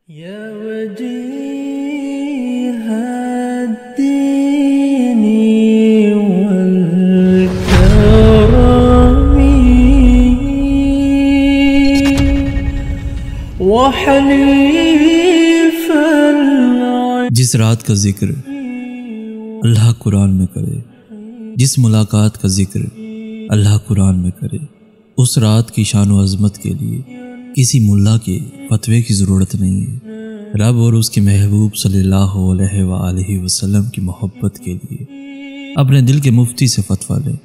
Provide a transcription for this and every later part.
يا وجيه الدين والكرم وحليف جس رات کا ذکر اللہ قرآن میں کرے، جس ملاقات کا ذکر اللہ قرآن میں کرے، اس رات کی شان و عظمت کے لیے کسی ملا کے فتوے کی ضرورت نہیں ہے۔ رب اور اس کے محبوب صلی اللہ علیہ وآلہ وسلم کی محبت کے لیے اپنے دل کے مفتی سے فتویٰ لیں۔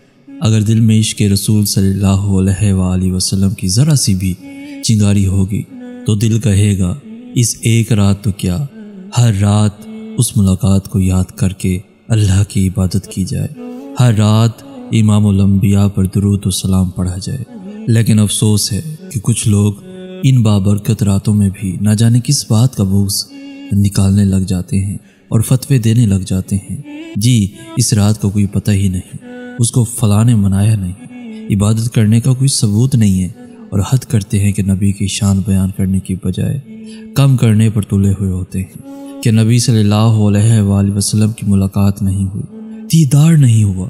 اگر دل میں عشق رسول صلی اللہ علیہ وآلہ وسلم کی ذرا سی بھی چنگاری ہوگی تو دل کہے گا اس ایک رات تو کیا، ہر رات اس ملاقات کو یاد کر کے اللہ کی عبادت کی جائے، ہر رات امام الانبیاء پر درود و سلام پڑھا جائے۔ لیکن افسوس ہے کہ کچھ لوگ ان بابرکت راتوں میں بھی نہ جانے کس بات کا بوجھ نکالنے لگ جاتے ہیں اور فتوے دینے لگ جاتے ہیں۔ جی اس رات کا کوئی پتہ ہی نہیں، اس کو فلاں نے منایا نہیں، عبادت کرنے کا کوئی ثبوت نہیں ہے، اور حد کرتے ہیں کہ نبی کی شان بیان کرنے کی بجائے کم کرنے پر تلے ہوئے ہوتے ہیں کہ نبی صلی اللہ علیہ وآلہ وسلم کی ملاقات نہیں ہوئی، دیدار نہیں ہوا،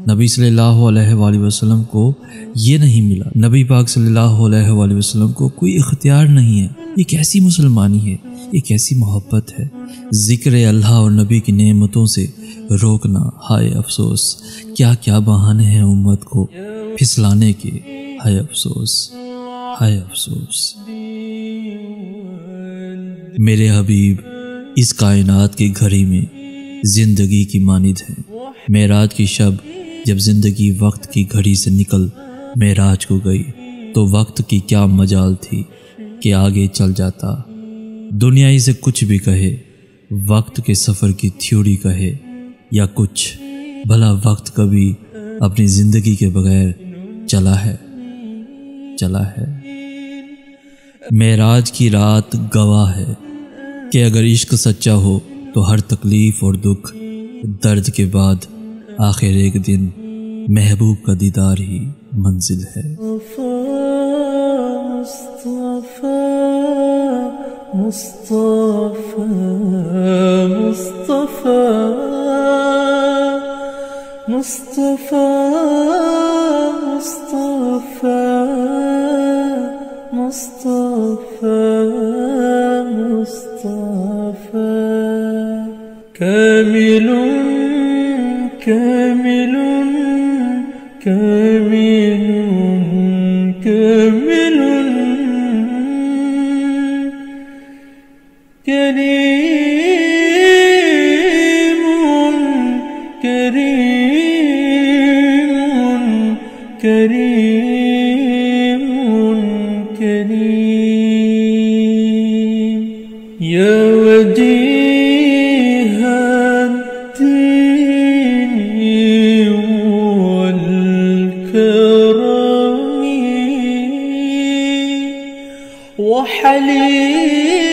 نبی صلی اللہ علیہ وآلہ وسلم کو یہ نہیں ملا، نبی پاک صلی اللہ علیہ وآلہ وسلم کو کوئی اختیار نہیں ہے۔ یہ کیسی مسلمانی ہے، یہ کیسی محبت ہے؟ ذکر اللہ اور نبی کی نعمتوں سے روکنا، ہائے افسوس، کیا کیا بہانے ہیں امت کو پھسلانے کے، ہائے افسوس، ہائے افسوس۔ میرے حبیب اس کائنات کی گھڑی میں زندگی کی مانند ہے۔ معراج کی شب جب زندگی وقت کی گھڑی سے نکل معراج کو گئی تو وقت کی کیا مجال تھی کہ آگے چل جاتا۔ دنیا اسے کچھ بھی کہے، وقت کے سفر کی تھیوری کہے یا کچھ، بھلا وقت کبھی اپنی زندگی کے بغیر چلا ہے؟ معراج کی رات گواہ ہے کہ اگر عشق سچا ہو تو ہر تکلیف اور دکھ درد کے بعد آخر ایک دن محبوب کا دیدار ہی منزل ہے۔ كامل كامل كامل كامل كريم كريم كريم كريم يا وجيه الدين والكرم وحليف